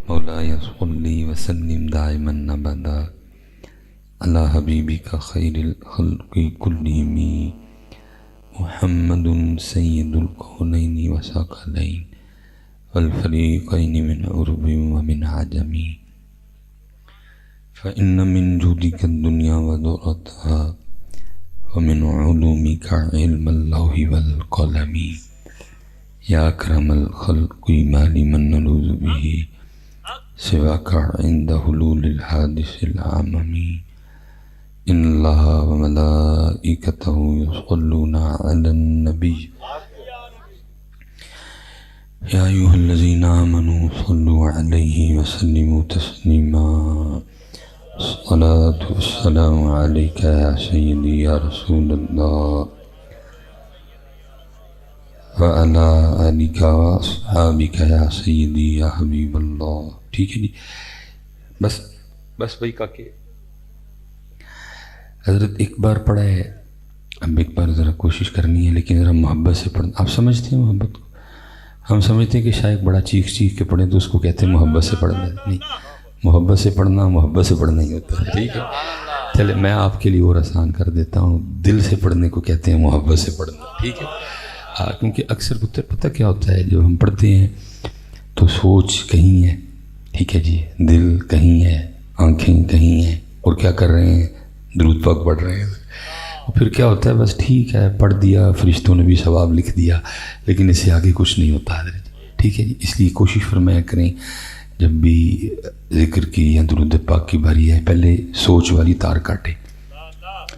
مولاي صل وسلم دائما ابدا على حبيبك خير الخلق كلهم محمد سيد الكونين وثقلين والفريقين من عرب ومن عجم فإن من جودك الدنيا ودرتها ومن علومك علم اللوح والقلم يا أكرم الخلق ما لمن نلوذ به سواك عند حلول الحادث العمم إن الله وملائكته يصلون على النبي يا أيها الذين آمنوا صلوا عليه وسلموا تسليما الصلاة والسلام عليك يا سيدي يا رسول الله وعلى آلك وأصحابك يا سيدي يا حبيب اللہ. ٹھیک ہے جی. بس بھائی کاکے حضرت ایک بار پڑھا ہے، اب ایک بار ذرا کوشش کرنی ہے، لیکن ذرا محبت سے پڑھنا. آپ سمجھتے ہیں محبت کو؟ ہم سمجھتے ہیں کہ شاید بڑا چیخ کے پڑھیں تو اس کو کہتے ہیں محبت سے پڑھنا. نہیں، محبت سے پڑھنا ہی ہوتا ہے. ٹھیک ہے، چلے میں آپ کے لیے اور آسان کر دیتا ہوں. دل سے پڑھنے کو کہتے ہیں محبت سے پڑھنا. ٹھیک ہے، کیونکہ اکثر پتہ کیا ہوتا ہے، جب ہم پڑھتے ہیں تو سوچ کہیں ہے، ٹھیک ہے جی، دل کہیں ہے، آنکھیں کہیں ہیں، اور کیا کر رہے ہیں؟ درود پاک پڑھ رہے ہیں. اور پھر کیا ہوتا ہے، بس ٹھیک ہے پڑھ دیا، فرشتوں نے بھی ثواب لکھ دیا، لیکن اس سے آگے کچھ نہیں ہوتا حضرت. ٹھیک ہے جی، اس لیے کوشش فرمایا کریں جب بھی ذکر کی یا درود پاک کی باری ہے، پہلے سوچ والی تار کاٹے.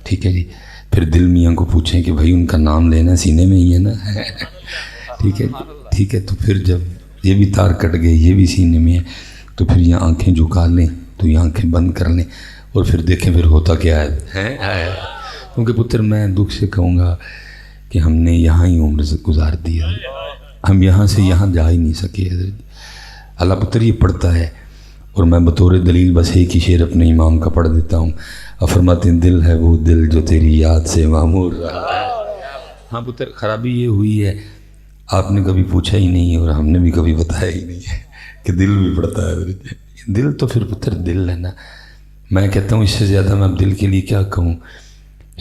ٹھیک ہے جی، پھر دل میاں کو پوچھیں کہ بھائی ان کا نام لینا سینے میں ہی ہے نا. ٹھیک ہے، ٹھیک ہے. تو پھر جب یہ بھی تار کٹ گئے، یہ بھی سینے میں ہے، تو پھر یہ آنکھیں جھکا لیں، تو یہ آنکھیں بند کر لیں، اور پھر دیکھیں پھر ہوتا کیا ہے. کیونکہ پتر میں دکھ سے کہوں گا کہ ہم نے یہاں ہی عمر گزار دی ہے، ہم یہاں سے یہاں جا ہی نہیں سکے. اللہ پتر یہ پڑھتا ہے، اور میں بطور دلیل بس ایک ہی شعر اپنے امام کا پڑھ دیتا ہوں. فرماتے ہیں دل ہے وہ دل جو تیری یاد سے معمور رہا ہے. ہاں پتر، خرابی یہ ہوئی ہے آپ نے کبھی پوچھا ہی نہیں، اور ہم نے بھی کبھی بتایا ہی نہیں ہے کہ دل بھی پڑتا ہے. دل تو پھر پتر دل ہے نا. میں کہتا ہوں اس سے زیادہ میں اب دل کے لیے کیا کہوں.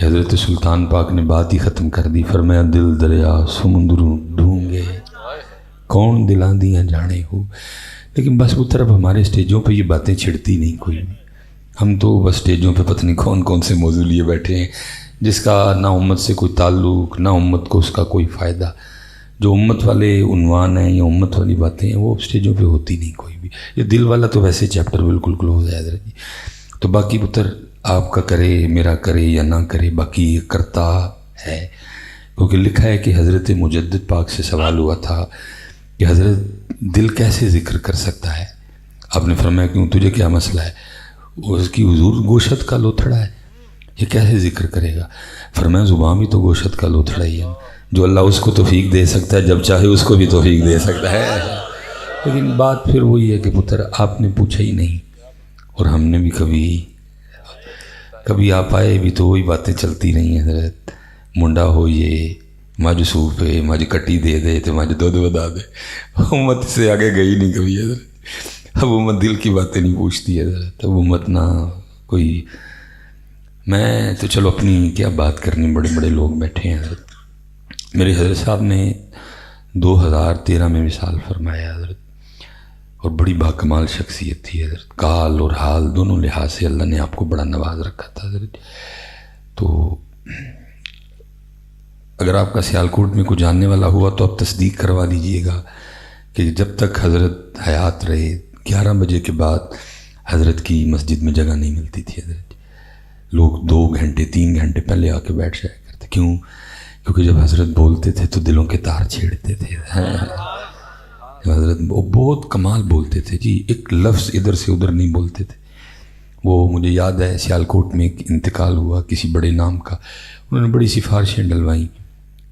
حضرت سلطان پاک نے بات ہی ختم کر دی، فرمایا دل دریا سمندر ڈھونگے کون دلاں دیاں جانے ہو. لیکن بس پتر اب ہمارے اسٹیجوں پہ یہ باتیں چھڑتی نہیں کوئی بھی. ہم تو بس اسٹیجوں پہ پتہ نہیں کون سے موضوع لیے بیٹھے ہیں، جس کا نہ امت سے کوئی تعلق، نہ امت کو اس کا کوئی فائدہ. جو امت والے عنوان ہیں یا امت والی باتیں ہیں وہ اسٹیجوں پہ ہوتی نہیں کوئی بھی. یہ دل والا تو ویسے چیپٹر بالکل کلوز ہے حضرت جی. تو باقی پتر آپ کا کرے، میرا کرے یا نہ کرے، باقی یہ کرتا ہے. کیونکہ لکھا ہے کہ حضرت مجدد پاک سے سوال ہوا تھا کہ حضرت دل کیسے ذکر کر سکتا ہے. آپ نے فرمایا کیوں، تجھے کیا مسئلہ ہے؟ اس کی حضور گوشت کا لوتھڑا ہے، یہ کیسے ذکر کرے گا؟ فرمایا زبان بھی تو گوشت کا لوتھڑا ہی ہے. جو اللہ اس کو توفیق دے سکتا ہے، جب چاہے اس کو بھی توفیق دے سکتا ہے. لیکن بات پھر وہی ہے کہ پتر آپ نے پوچھا ہی نہیں، اور ہم نے بھی کبھی آپ آئے بھی تو وہی باتیں چلتی رہی ہیں. حضرت منڈا ہو یہ مجھ سوپ ہے، مجھ کٹی دے دے تو مجھ دودھ بدا دے. امت سے آگے گئی نہیں کبھی حضرت. اب امت دل کی باتیں نہیں پوچھتی ہے حضرت. اب امت نہ کوئی، میں تو چلو اپنی کیا بات کرنی، بڑے بڑے لوگ بیٹھے ہیں حضرت. میرے حضرت صاحب نے 2013 میں وصال فرمایا حضرت، اور بڑی باکمال شخصیت تھی حضرت. کال اور حال دونوں لحاظ سے اللہ نے آپ کو بڑا نواز رکھا تھا حضرت. تو اگر آپ کا سیالکوٹ میں کوئی جاننے والا ہوا تو آپ تصدیق کروا دیجئے گا کہ جب تک حضرت حیات رہے 11 بجے کے بعد حضرت کی مسجد میں جگہ نہیں ملتی تھی حضرت. لوگ 2 گھنٹے 3 گھنٹے پہلے آ کے بیٹھ جایا کرتے. کیوں؟ کیونکہ جب حضرت بولتے تھے تو دلوں کے تار چھیڑتے تھے. حضرت بہت کمال بولتے تھے جی، ایک لفظ ادھر سے ادھر نہیں بولتے تھے. وہ مجھے یاد ہے سیالکوٹ میں ایک انتقال ہوا کسی بڑے نام کا، انہوں نے بڑی سفارشیں ڈلوائیں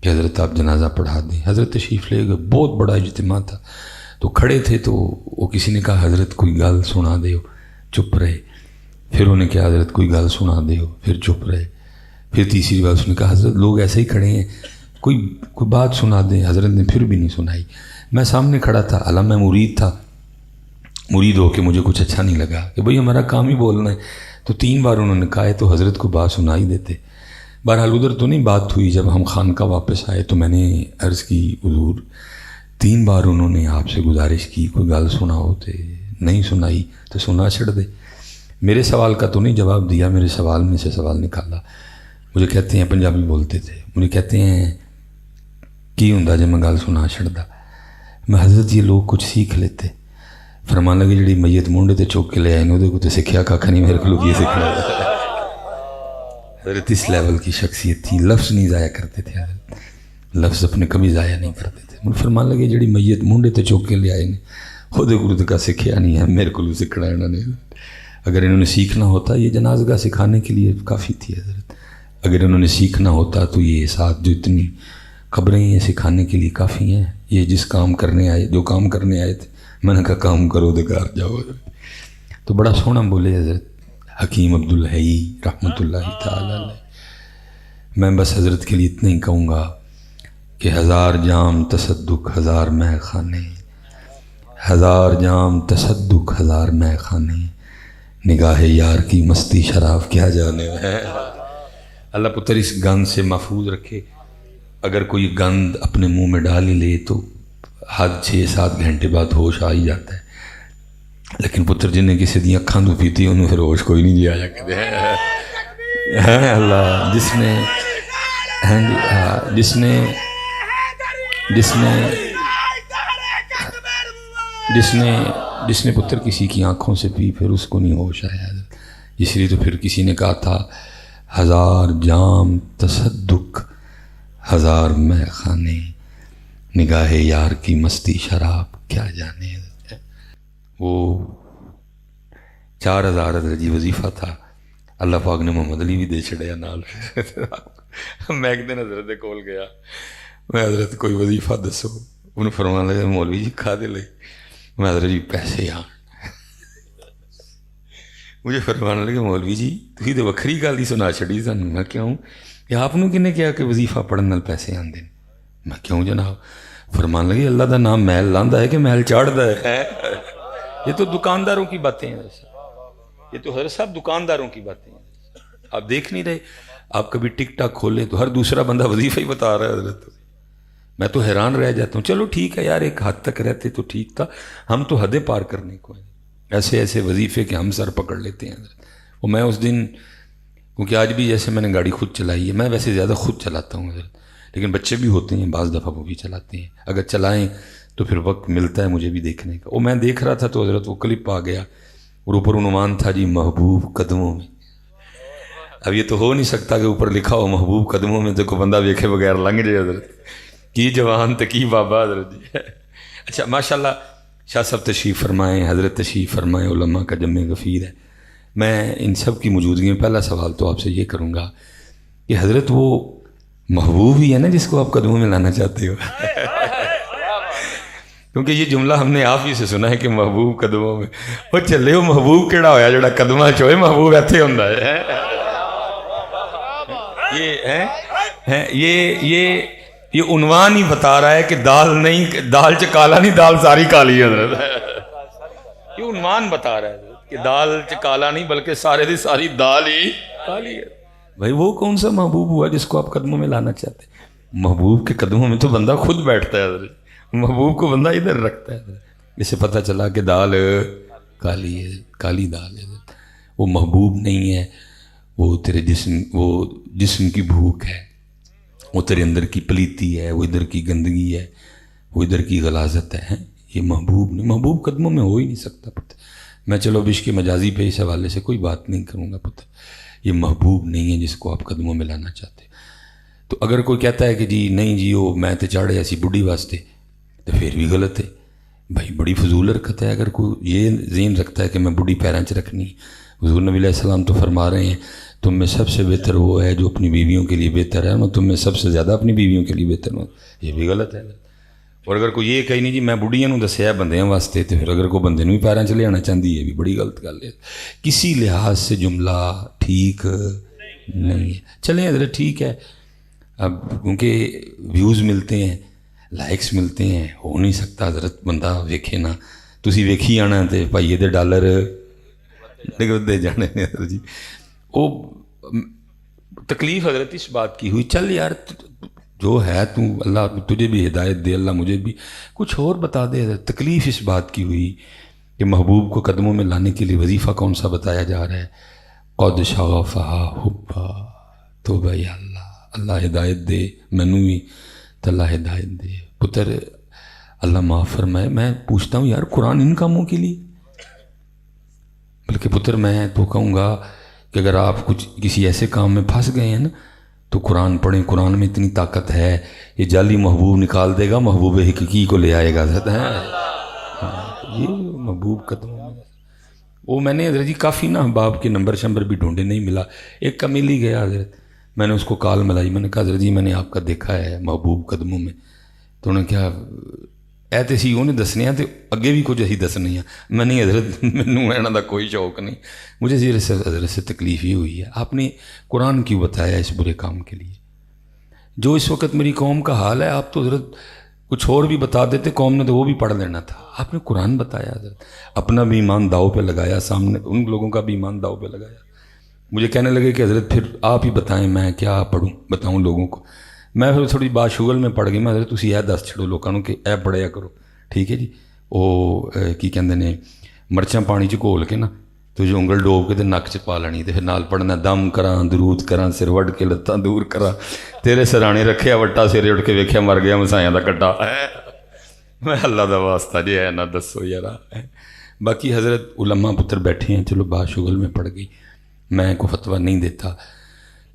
کہ حضرت آپ جنازہ پڑھا دیں. حضرت تشریف لے گئے، بہت بڑا اجتماع تھا. تو کھڑے تھے تو وہ کسی نے کہا حضرت کوئی گل سنا دے ہو، چپ رہے. پھر انہوں نے کہا حضرت کوئی گل سنا دے ہو، پھر چپ رہے. پھر تیسری بار اس نے کہا حضرت لوگ ایسے ہی کھڑے ہیں، کوئی بات سنا دیں. حضرت نے پھر بھی نہیں سنائی. میں سامنے کھڑا تھا، حالانکہ میں مرید تھا. مرید ہو کے مجھے کچھ اچھا نہیں لگا کہ بھئی ہمارا کام ہی بولنا ہے، تو 3 بار انہوں نے کہا ہے تو حضرت کو بات سنا ہی دیتے۔ بہرحال ادھر تو نہیں بات ہوئی، جب ہم خانقاہ واپس آئے تو میں نے عرض کی حضور 3 بار انہوں نے آپ سے گزارش کی کوئی گل سنا ہوتے، نہیں سنائی تو سنا چھڑ دے۔ میرے سوال کا تو نہیں جواب دیا، میرے سوال میں سے سوال نکالا۔ مجھے کہتے ہیں، پنجابی بولتے تھے، مجھے کہتے ہیں کی ہوندا جے میں گل سنا چھڑدا؟ میں حضرت یہ لوگ کچھ سیکھ لیتے۔ فرمان لگے جڑی میت مونڈے تے چوک کے لے آئے وہ کو تو سیکھیا کھا نہیں، میرے کو یہ سیکھنا۔ حضرت اس لیول کی شخصیت تھی، لفظ نہیں ضائع کرتے تھے حضرت، لفظ اپنے کبھی ضائع نہیں کرتے تھے۔ مجھے فرمان لگے جڑی میت مونڈے تے چوک کے لے آئے وہ کو کا سیکھیا نہیں ہے، میرے کو سیکھنا انہوں نے۔ اگر انہوں نے سیکھنا ہوتا، یہ جنازگاہ سکھانے کے لیے کافی تھی حضرت، اگر انہوں نے سیکھنا ہوتا تو یہ ساتھ جو اتنی خبریں ہیں سکھانے کے لیے کافی ہیں۔ یہ جس کام کرنے آئے، جو کام کرنے آئے تھے، میں نے کہا کام کرو دے گھر جاؤ۔ تو بڑا سونا بولے حضرت حکیم عبدالحی رحمۃ اللہ تعالی علیہ۔ میں بس حضرت کے لیے اتنا ہی کہوں گا کہ 1000 جام تصدق 1000 مے خانے، 1000 جام تصدق 1000 مے خانے، نگاہ یار کی مستی شراب کیا جانے ہے۔ اللہ پتر اس گند سے محفوظ رکھے۔ اگر کوئی گند اپنے منہ میں ڈال ہی لے تو حد 6-7 گھنٹے بعد ہوش آ ہی جاتا ہے، لیکن پتر جنہیں کسی دی اکھاں تو پیتی انہوں پھر ہوش کوئی نہیں جایا کرتے ہیں۔ اللہ جس نے پتر کسی کی آنکھوں سے پی پھر اس کو نہیں ہوش آیا، اس لیے تو پھر کسی نے کہا تھا 1000 جام تصدق 1000 مے خانے، نگاہ یار کی مستی شراب کیا جانے۔ وہ 4000 جی وظیفہ تھا، اللہ پاک نے محمد علی بھی دے چھڑیا نال۔ میں ایک دن حضرت دے کول گیا، میں حضرت کوئی وظیفہ دسو، انہوں فرمان لگا مولوی جی کھا دے لے، میں حضرت جی پیسے آن۔ مجھے فرمان لگا مولوی جی تھی تو وکری گل ہی سنا چھڑی سن۔ میں کیوں کہ آپ نے کنے کیا کہ وظیفہ پڑھن نال پیسے آندے؟ میں کیوں جناب؟ فرمان لگے اللہ دا نام محل لاندا ہے کہ محل چاڑھدا ہے؟ یہ تو دکانداروں کی باتیں ہیں، یہ تو حضرت صاحب دکانداروں کی باتیں ہیں۔ آپ دیکھ نہیں رہے، آپ کبھی ٹک ٹاک کھولیں تو ہر دوسرا بندہ وظیفہ ہی بتا رہا ہے حضرت۔ میں تو حیران رہ جاتا ہوں۔ چلو ٹھیک ہے یار، ایک حد تک رہتے تو ٹھیک تھا، ہم تو حدیں پار کرنے کو ہیں، ایسے ایسے وظیفے کہ ہم سر پکڑ لیتے ہیں حضرت۔ وہ میں اس دن، کیونکہ آج بھی جیسے میں نے گاڑی خود چلائی ہے، میں ویسے زیادہ خود چلاتا ہوں حضرت، لیکن بچے بھی ہوتے ہیں بعض دفعہ وہ بھی چلاتے ہیں، اگر چلائیں تو پھر وقت ملتا ہے مجھے بھی دیکھنے کا۔ وہ میں دیکھ رہا تھا تو حضرت وہ کلپ آ گیا اور اوپر عنوان تھا جی محبوب قدموں میں۔ اب یہ تو ہو نہیں سکتا کہ اوپر لکھا ہو محبوب قدموں میں تو کوئی بندہ دیکھے بغیر لنگ جائے حضرت، کی جوان تو کی بابا حضرت جی۔ اچھا ماشاءاللہ شاہ صاحب تشریف فرمائیں، حضرت تشریف فرمائیں، علماء کا جمع غفیر ہے۔ میں ان سب کی موجودگی میں پہلا سوال تو آپ سے یہ کروں گا کہ حضرت وہ محبوب ہی ہے نا جس کو آپ قدموں میں لانا چاہتے ہو؟ کیونکہ یہ جملہ ہم نے آپ ہی سے سنا ہے کہ محبوب قدموں میں، وہ چلے ہو محبوب کیڑا ہویا جڑا قدمہ چوئے، محبوب ایتھے ہوندا ہے۔ یہ عنوان ہی بتا رہا ہے کہ دال نہیں، دال چ کالا نہیں، دال ساری کالی ہے حضرت۔ یہ عنوان بتا رہا ہے کہ دال چ کالا نہیں بلکہ سارے دی ساری دال ہی کالی ہے۔ بھائی وہ کون سا محبوب ہوا جس کو آپ قدموں میں لانا چاہتے ہیں؟ محبوب کے قدموں میں تو بندہ خود بیٹھتا ہے حضرت، محبوب کو بندہ ادھر رکھتا ہے حضرت۔ اس سے پتہ چلا کہ دال کالی ہے، کالی دال ہے حضرت۔ وہ محبوب نہیں ہے، وہ تیرے جسم کی بھوک ہے، وہ تیرے اندر کی پلیتی ہے، وہ ادھر کی گندگی ہے، وہ ادھر کی غلاظت ہے۔ یہ محبوب نہیں، محبوب قدموں میں ہو ہی نہیں سکتا پتہ۔ میں چلو بشک مجازی پہ اس حوالے سے کوئی بات نہیں کروں گا پتہ، یہ محبوب نہیں ہے جس کو آپ قدموں میں لانا چاہتے۔ تو اگر کوئی کہتا ہے کہ جی نہیں جی وہ میں تے چاڑھے ایسی بڈھی واسطے، تو پھر بھی غلط ہے بھائی، بڑی فضول حرکت ہے۔ اگر کوئی یہ ذہن رکھتا ہے کہ میں بڈھی پیراں چ رکھنی، حضور نبی علیہ السلام تو فرما رہے ہیں تم میں سب سے بہتر وہ ہے جو اپنی بیویوں کے لیے بہتر ہے، میں تم میں سب سے زیادہ اپنی بیویوں کے لیے بہتر ہوں، یہ بھی غلط ہے۔ اور اگر کوئی یہ کہیں نہیں جی میں بڑھیاں نوں دسیا بندیاں واسطے، تو پھر اگر کوئی بندے نوں ہی پیراں چ لے آنا چاہتی ہے، یہ بھی بڑی غلط گل ہے۔ کسی لحاظ سے جملہ ٹھیک نہیں ہے۔ چلیں حضرت ٹھیک ہے، اب کیونکہ ویوز ملتے ہیں، لائکس ملتے ہیں، ہو نہیں سکتا حضرت بندہ ویکھے نا تسی ویکھی آنا تے بھائیے دے ڈالر نکلتے جانے نے حضرت جی. وہ تکلیف حضرت اس بات کی ہوئی چل یار جو ہے تو اللہ تجھے بھی ہدایت دے, اللہ مجھے بھی کچھ اور بتا دے. حضرت تکلیف اس بات کی ہوئی کہ محبوب کو قدموں میں لانے کے لیے وظیفہ کون سا بتایا جا رہا ہے. قد شغفہا حبا, توبہ یا اللہ ہدایت دے مینوں بھی تو اللہ ہدایت دے. پتر اللہ معاف فرمائے, میں پوچھتا ہوں یار قرآن ان کاموں کے لیے, بلکہ پتر میں تو کہوں گا کہ اگر آپ کچھ کسی ایسے کام میں پھنس گئے ہیں نا تو قرآن پڑھیں. قرآن میں اتنی طاقت ہے, یہ جعلی محبوب نکال دے گا, محبوب حقیقی کو لے آئے گا. یہ محبوب قدموں میں وہ میں نے حضرت جی کافی نا باپ کے نمبر شمبر بھی ڈھونڈے, نہیں ملا. ایک کا مل ہی گیا حضرت, میں نے اس کو کال ملائی, میں نے کہا حضرت جی میں نے آپ کا دیکھا ہے محبوب قدموں میں. تو انہوں نے کیا اے تے سی انہیں دسنے ہیں تو اگے بھی کچھ اسی دسنے ہیں. میں نہیں حضرت مینوں انہاں دا کوئی شوق نہیں, مجھے حضرت سے تکلیف ہی ہوئی ہے آپ نے قرآن کیوں بتایا اس برے کام کے لیے. جو اس وقت میری قوم کا حال ہے, آپ تو حضرت کچھ اور بھی بتا دیتے, قوم نے تو وہ بھی پڑھ لینا تھا. آپ نے قرآن بتایا حضرت, اپنا بھی ایمان داؤ پہ لگایا, سامنے ان لوگوں کا بھی ایمان داؤ پہ لگایا. مجھے کہنے لگے کہ حضرت پھر آپ ہی بتائیں میں کیا پڑھوں بتاؤں لوگوں کو. میں پھر تھوڑی بات شغل میں پڑھ گئی. میں حضرت تسی اے دس چھڑو لوگوں کہ اے پڑھیا کرو, ٹھیک ہے جی. وہ کی کہندے نے مرچاں پانی چ گھول کے نا تو جو انگل ڈوب کے تے نک چ پا لینی, تے پھر نال پڑھنا دم کراں درود کراں سر وڈ کے لتاں دور کراں, تیرے سرانے رکھیا وٹا سیرے اٹھ کے ویکھیا مر گیا مسائیاں دا کٹا. میں اللہ دا واسطہ جی ہے نہ دسو یار. باقی حضرت علماء پتر بیٹھے ہیں, چلو بات شغل میں پڑ گئی, میں کو فتویٰ نہیں دیتا.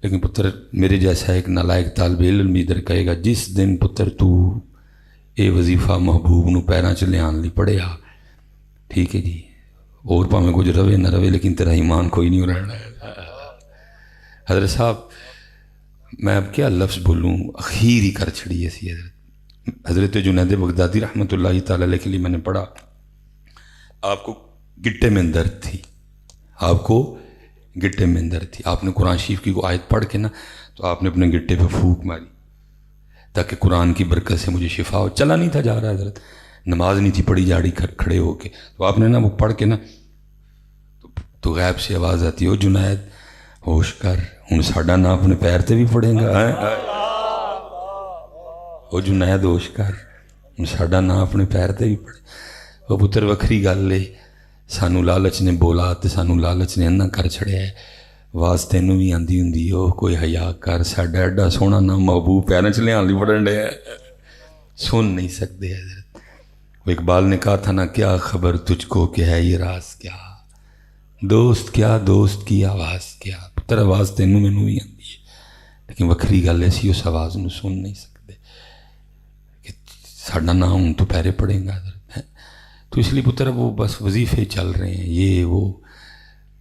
لیکن پتر میرے جیسا ایک نالائق طالب علم بھی ادھر کہے گا جس دن پتر تو اے وظیفہ محبوب نو پیراں چ لیان لی پڑھیا, ٹھیک ہے جی, اور پاویں کچھ روے نہ روے لیکن تیرا ایمان کوئی نہیں رہنا ہے. حضرت صاحب میں اب کیا لفظ بولوں, اخیر ہی کر چھڑی ایسی. حضرت جنید بغدادی رحمۃ اللہ تعالیٰ علیہ کے لیے میں نے پڑھا, آپ کو گٹے میں درد تھی, آپ کو گٹے میں درد تھی. آپ نے قرآن شریف کی کو آیت پڑھ کے نا تو آپ نے اپنے گٹے پہ پھونک ماری تاکہ قرآن کی برکت سے مجھے شفا ہو. چلا نہیں تھا جا رہا حضرت, نماز نہیں تھی پڑھی جاڑی کھڑے ہو کے, تو آپ نے نا وہ پڑھ کے نا تو غیب سے آواز آتی, ہو جنید ہوش کر, ہوں ساڈا نا اپنے پیر تے بھی پڑے گا. وہ جنید ہوش کر, ہوں ساڈا نا اپنے پیر تے بھی پڑے. وہ پتر وکھری گل ہے, سانو لالچ نے بولا تے سانو لالچ نے انہ کر چھڑیا ہے. آواز تینوں بھی آندی ہوندی او کوئی حیا کر, ساڈا ایڈا سونا نا محبوب پیراں چ لیان لئی پڑھن ڈے, سن نہیں سکتے حضرت. وہ اقبال نے کہا تھا نا, کیا خبر تجھ کو کہ ہے یہ راز کیا, دوست کیا دوست کی آواز کیا. پتر آواز تینوں مینوں بھی آندی ہے, لیکن وکھری گل ایسی اس آواز نو سن نہیں سکتے کہ ساڈا نا ہوں تو پیرے پڑیں گا حضرت. تو اس لیے پتر وہ بس وظیفے چل رہے ہیں یہ وہ.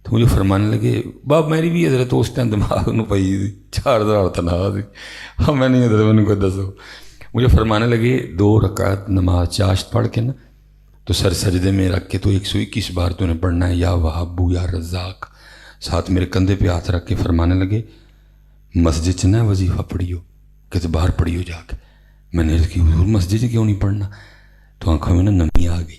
تو مجھے فرمانے لگے, باب میری بھی حضرت اس ٹائم دماغ نو پئی 4000 تنخواہ تھی. ہاں میں نہیں حضرت مجھے کوئی دسو. مجھے فرمانے لگے 2 رکعت نماز چاشت پڑھ کے نا تو سر سجدے میں رکھ کے تو 121 بار تو نے پڑھنا ہے, یا وہابو یا رزاق. ساتھ میرے کندھے پہ ہاتھ رکھ کے فرمانے لگے مسجد چ نہ وظیفہ پڑھیو کہ باہر پڑھیو جا کے. میں نے کہ حضور مسجد چ کیوں نہیں پڑھنا, تو آنکھوں میں نا نمی آ گئی.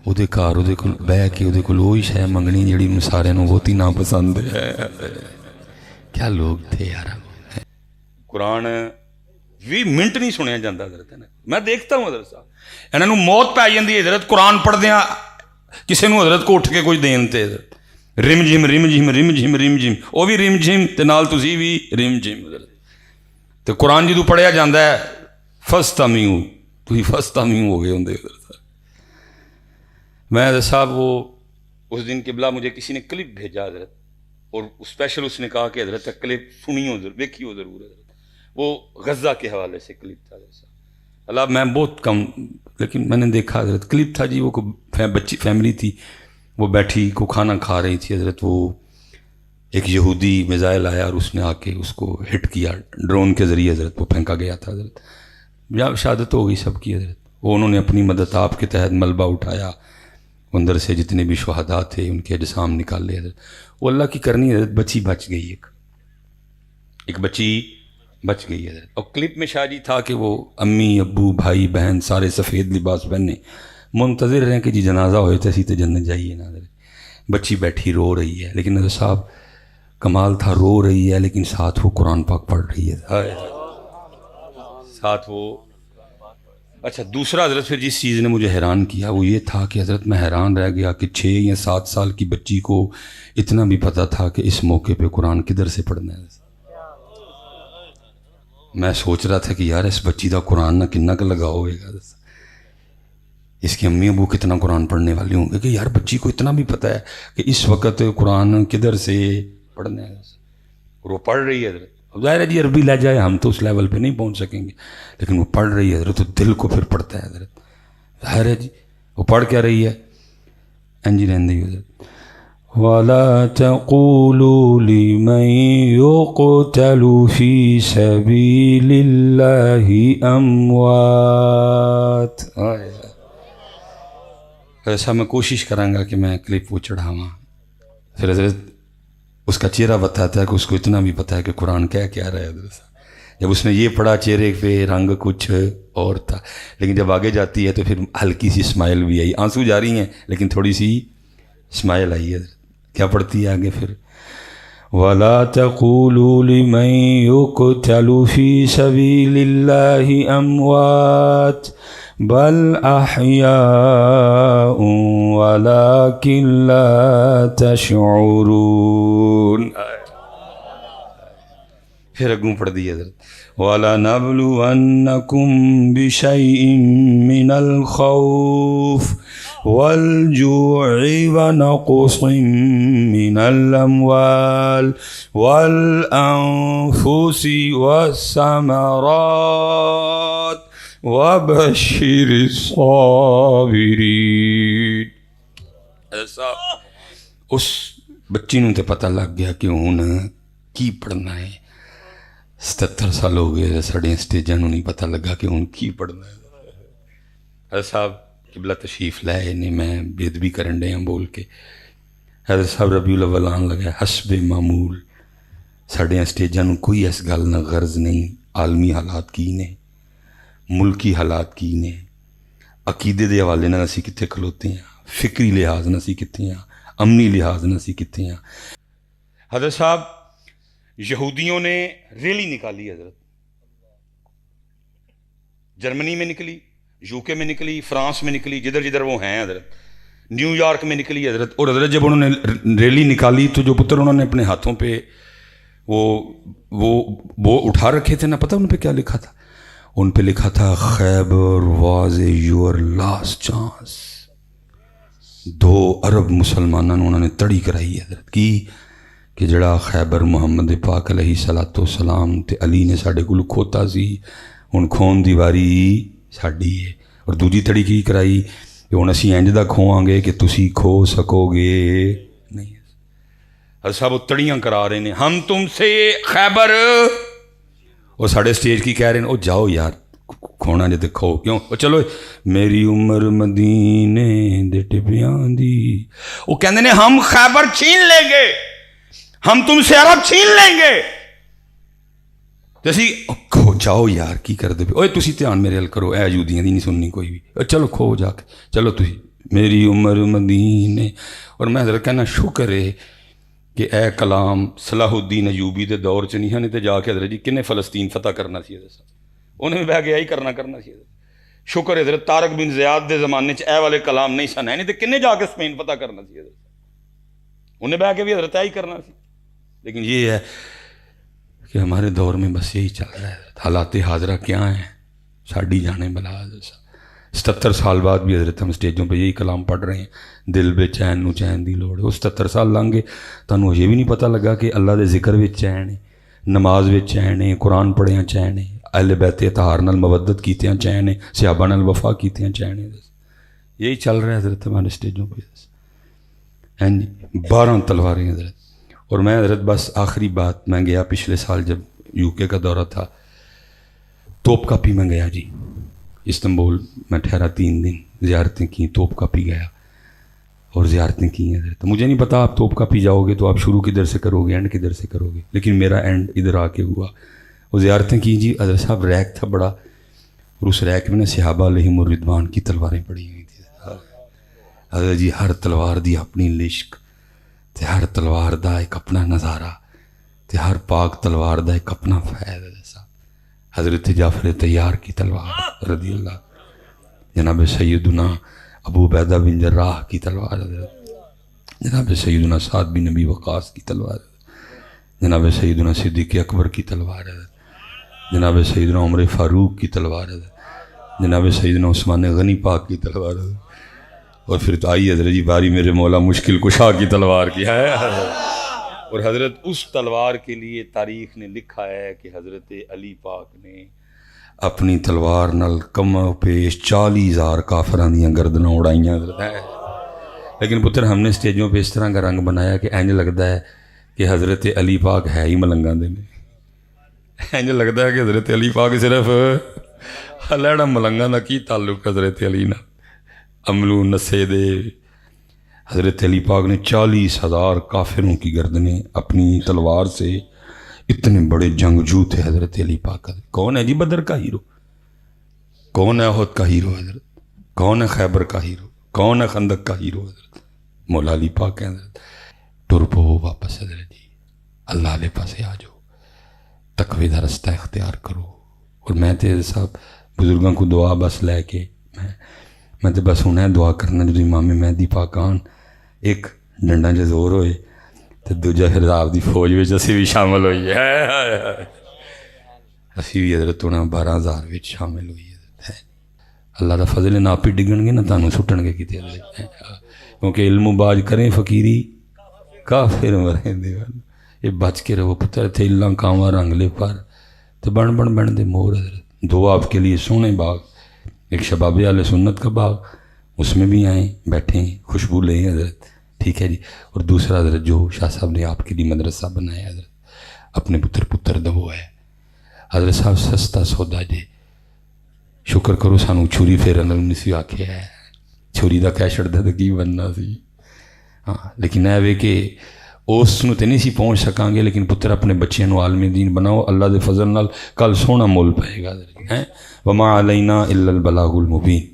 وہ گھر وہ بہ کے وہ وہی شے منگنی جیڑی سارے بہت ہی ناپسند ہے. کیا لوگ تھے یار. قرآن 20 منٹ نہیں سنیا جاتا حضرت. میں دیکھتا ہوں حضرت صاحب انہوں موت پی جاتی ہے حضرت قرآن پڑھدیا, کسی نے حضرت کو اٹھ کے کچھ دین تے حضرت رم جھم رم جھم رم جھم رم جھم, وہ بھی رم جھم تے نال تسی بھی رم جھم حضرت. تو قرآن جدوں پڑھیا جاتا ہے فستمیعوا, تسی فستمیعوا ہو گئے ہوں حضرت. میں حضرت صاحب وہ اس دن قبلہ مجھے کسی نے کلپ بھیجا حضرت, اور اسپیشل اس نے کہا کہ حضرت کلپ سنیو دیکھیو ضرور حضرت. وہ غزہ کے حوالے سے کلپ تھا حضرت صاحب. اللہ میں بہت کم لیکن میں نے دیکھا حضرت کلپ تھا جی. وہ بچی فیملی تھی, وہ بیٹھی کو کھانا کھا رہی تھی حضرت. وہ ایک یہودی میزائل آیا اور اس نے آ کے اس کو ہٹ کیا ڈرون کے ذریعے حضرت. وہ پھینکا گیا تھا حضرت. جب شہادت ہو گئی سب کی حضرت. وہ انہوں نے اپنی مدد آپ کے تحت ملبہ اٹھایا, اندر سے جتنے بھی شہداء تھے ان کے اجسام نکال لے حضرت. وہ اللہ کی کرنی حضرت. بچی بچ گئی, ایک بچی بچ گئی حضرت. اور کلپ میں شاہ جی تھا کہ وہ امی ابو بھائی بہن سارے سفید لباس پہنے منتظر رہے کہ جی جنازہ ہوئے تو اسی تو جنت جائیے نا. بچی بیٹھی رو رہی ہے لیکن حضرت صاحب کمال تھا، رو رہی ہے لیکن ساتھ وہ قرآن پاک پڑھ رہی ہے ساتھ وہ. اچھا دوسرا حضرت پھر جس چیز نے مجھے حیران کیا وہ یہ تھا کہ حضرت میں حیران رہ گیا کہ 6 یا 7 سال کی بچی کو اتنا بھی پتہ تھا کہ اس موقع پہ قرآن کدھر سے پڑھنا ہے. میں سوچ رہا تھا کہ یار اس بچی دا قرآن نہ کنا کا لگا ہوئے گا، اس کے امی ابو کتنا قرآن پڑھنے والے ہوں گے کہ یار بچی کو اتنا بھی پتہ ہے کہ اس وقت قرآن کدھر سے پڑھنا ہے. اور وہ پڑھ رہی ہے حضرت. ظاہر ہے جی عربی لہجہ ہے، ہم تو اس لیول پہ نہیں پہنچ سکیں گے، لیکن وہ پڑھ رہی ہے حضرت تو دل کو پھر پڑھتا ہے حضرت. ظاہر ہے جی وہ پڑھ کیا رہی ہے انجی رہندی حضرت. وَلَا تَقُولُوا لِمَن يُقْتَلُ فِي سَبِيلِ اللَّهِ أَمْوَاتٌ. ایسا میں کوشش کروں گا کہ میں کلپ وہ چڑھاواں. پھر حضرت اس کا چہرہ بتاتا ہے کہ اس کو اتنا بھی پتہ ہے کہ قرآن کیا رہا ہے حضرت. جب اس نے یہ پڑھا چہرے پہ رنگ کچھ اور تھا، لیکن جب آگے جاتی ہے تو پھر ہلکی سی اسمائل بھی آئی. آنسو جاری ہیں لیکن تھوڑی سی اسمائل آئی ہے. کیا پڑھتی ہے آگے پھر؟ وَلَا تَقُولُوا لِمَن يُقْتَلُ فِي سَبِيلِ اللَّهِ أَمْوَاتٌ بَلْ أَحْيَاءٌ وَلَكِنْ لَا تَشْعُرُونَ. پھر اگوں پڑھ دی حضرت. وَلَنَبْلُوَنَّكُمْ بِشَيْءٍ مِّنَ الْخَوْفِ وَالْجُوعِ وَنَقْصٍ مِّنَ الْأَمْوَالِ وَالْأَنفُسِ وَالثَّمَرَاتِ وَبَشِّرِ الصَّابِرِينَ. اس بچی نوں تے پتہ لگ گیا کہ ہن کی پڑھنا ہے. 77 سال ہو گئے ساڑے سٹیجاں نوں نہیں پتہ لگا کہ ہن کی پڑھنا ہے. حضرت صاحب قبلہ تشریف لائے نے میں بے ادبی کرن ڈے ہوں بول کے. حضرت صاحب ربیع الاول آن لگا حسب معمول. ساڑے سٹیجاں نوں کوئی اس گل نہ غرض نہیں عالمی حالات کی نے، ملکی حالات کی نے، عقیدے دے حوالے نہ اسی کتنے کھلوتے ہیں، فکری لحاظ نہ اسی کتنے ہیں، امنی لحاظ نہ اسی کتنے ہیں. حضرت صاحب یہودیوں نے ریلی نکالی حضرت، جرمنی میں نکلی، یو کے میں نکلی، فرانس میں نکلی، جدھر جدھر وہ ہیں حضرت، نیو یارک میں نکلی حضرت. اور حضرت جب انہوں نے ریلی نکالی تو جو پتر انہوں نے اپنے ہاتھوں پہ وہ اٹھا رکھے تھے نا، پتہ ان پہ کیا لکھا تھا؟ ان پہ لکھا تھا خیبر واز یور لاسٹ چانس. 2 ارب مسلمانوں نے انہوں نے تڑی کرائی حضرت کی کہ جڑا خیبر محمد پاک علیہ الصلوۃ والسلام تے علی نے ساڈے کول کھوتا سی، ہن کھون دی واری ساڈی ہے. اور دوجی تڑی کی کرائی کہ ہن اسی انج دا کھواں گے کہ تسی کھو سکو گے نہیں. حضرت صاحب وہ تڑیاں کرا رہے ہیں ہم تم سے خیبر، اور ساڑے سٹیج کی کہہ رہے ہیں او جاؤ یار کھونا جے تے کھو. کیوں؟ او چلو میری عمر مدینے دے ٹپیاں دی. وہ کہندے نے ہم خیبر چھین لیں گے، ہم تم سے عرب چھین لیں گے. جیسی کھو جاؤ یار کی کر دے. اوے تسی دھیان میرے حل کرو، اے یہودیاں دی نہیں سننی کوئی بھی. چلو کھو جا کے، چلو تسی میری عمر مدینے. اور میں حضرت کہنا شکر ہے کہ اے کلام صلاح الدین ایوبی دے دور چ نہیں ہے، نہیں تے جا کے حضرت جی کنے فلسطین فتح کرنا سی حضرت صاحب. انہیں بھی بہ گیا ہی کرنا سی حضرت. شکر حضرت طارق بن زیاد دے زمانے چ اے والے کلام نہیں سن ہے، نہیں تے کنے جا کے اسپین فتح کرنا سی حضرت. انہیں بہ کے بھی حضرت ہی کرنا سی. لیکن یہ ہے کہ ہمارے دور میں بس یہی چل رہا ہے. حالات حاضرہ کیا ہیں ساڑی جانے بلا. 77 سال بعد بھی حضرت ہم سٹیجوں پہ یہی کلام پڑھ رہے ہیں، دل بے چین نو چین دی لوڑ ہے. وہ 77 سال لنگ گے تانوں یہ بھی نہیں پتہ لگا کہ اللہ دے ذکر وچ چین ہے، نماز وچ چین ہے، قرآن پڑھیاں چین ہے، اہل بیت اطہار نال مودت کیتیاں چین ہے، صحابہ نال وفا کیتیاں چین ہے. یہی چل رہا ہے حضرت ہمارے سٹیجوں پہ. 12 تلواریں حضرت. اور میں حضرت بس آخری بات، میں گیا پچھلے سال جب یو کے کا دورہ تھا، توپ کاپی میں گیا جی استنبول. میں ٹھہرا 3 دن، زیارتیں کی، توپ کاپی گیا اور زیارتیں کی ہیں حضرت. مجھے نہیں پتا آپ توپ کاپی جاؤ گے تو آپ شروع کدھر سے کرو گے، اینڈ کدھر سے کرو گے، لیکن میرا اینڈ ادھر آ کے ہوا. وہ زیارتیں کی جی. حضرت صاحب ریک تھا بڑا، اور اس ریک میں نے صحابہ علیہم الرضوان کی تلواریں پڑی ہوئی تھیں. حضرت جی ہر تلوار دی اپنی لشک تے ہر تلوار دا ایک اپنا نظارہ تے ہر پاک تلوار دا ایک اپنا فیض جیسا. حضرت جعفر طیار کی تلوار رضی اللہ، جناب سیدنا ابو عبیدہ بن جراح کی تلوار حضرت، جناب سیدنا سعد بن نبی وقاص کی تلوار، جناب سیدنا صدیق اکبر کی تلوار حضرت، جناب سیدنا عمر فاروق کی تلوار حضرت، جناب سیدنا عثمان غنی پاک کی تلوار حضرت، اور پھر تو آئی حضرت جی باری میرے مولا مشکل کشا کی تلوار کی ہے. اور حضرت اس تلوار کے لیے تاریخ نے لکھا ہے کہ حضرت علی پاک نے اپنی تلوار نال کم پیش 40,000 کافران دیاں گردناں اڑائیاں حضرت ہے. لیکن پتر ہم نے اسٹیجوں پہ اس طرح کا رنگ بنایا کہ اینج لگتا ہے کہ حضرت علی پاک ہے ہی ملنگاں دے میں. اینج لگتا ہے کہ حضرت علی پاک صرف لیڑا ملنگاں دا کی تعلق حضرت علی نہ عملو نسے دے. حضرت علی پاک نے 40,000 کافروں کی گردنیں اپنی تلوار سے، اتنے بڑے جنگجو تھے حضرت علی پاک. کون ہے جی بدر کا ہیرو؟ کون ہے احد کا ہیرو حضرت؟ کون ہے خیبر کا ہیرو؟ کون ہے خندق کا ہیرو حضرت؟ مولا علی پاک ہے حضرت. ٹر پو واپس حضرت جی اللہ علیہ پاسے آ جاؤ، تقوی دا رستہ اختیار کرو. اور میں تے صاحب بزرگاں کو دعا بس لے کے میں تے بس ہوں دعا کرنا جو امام مہدی پاک آن ایک ڈنڈا جو زور ہوئے تو دوجا پھر آپ دی فوج وچ اسی بھی شامل ہوئی ہے. اسی بھی حضرت ہونا 12,000 وچ شامل ہوئی حضرت ہے. اللہ دا فضل نہ آپ ہی ڈگن گے نہ تانوں سٹن گے کتے حضرت ہے. کیونکہ علم و باج کریں فقیری کافر مریں دے یہ بچ کے رہو پتر تھے اللہ کانوا رنگ لے پر تو بن دے مور حضرت. دو آپ کے لیے سونے باغ، ایک شباب اہل سنت کا باغ، اس میں بھی آئیں بیٹھیں خوشبو لیں حضرت، ٹھیک ہے جی. اور دوسرا حضرت جو شاہ صاحب نے آپ کے لیے مدرسہ بنایا حضرت، اپنے پتر دو ہے حضرت صاحب. سستا سودا جے شکر کرو سانو چھری پھیرن نہیں سی آکھیا ہے، چھری دا کہہ چھڑدا تے کی بننا سی. ہاں لیکن اے وے کہ اس نو تے نہیں سی پہنچ سکاں گے، لیکن پتر اپنے بچیاں نو عالم دین بناؤ، اللہ دے فضل نال کل سونا مول پائے گا. وما علینا الا البلاغ المبین.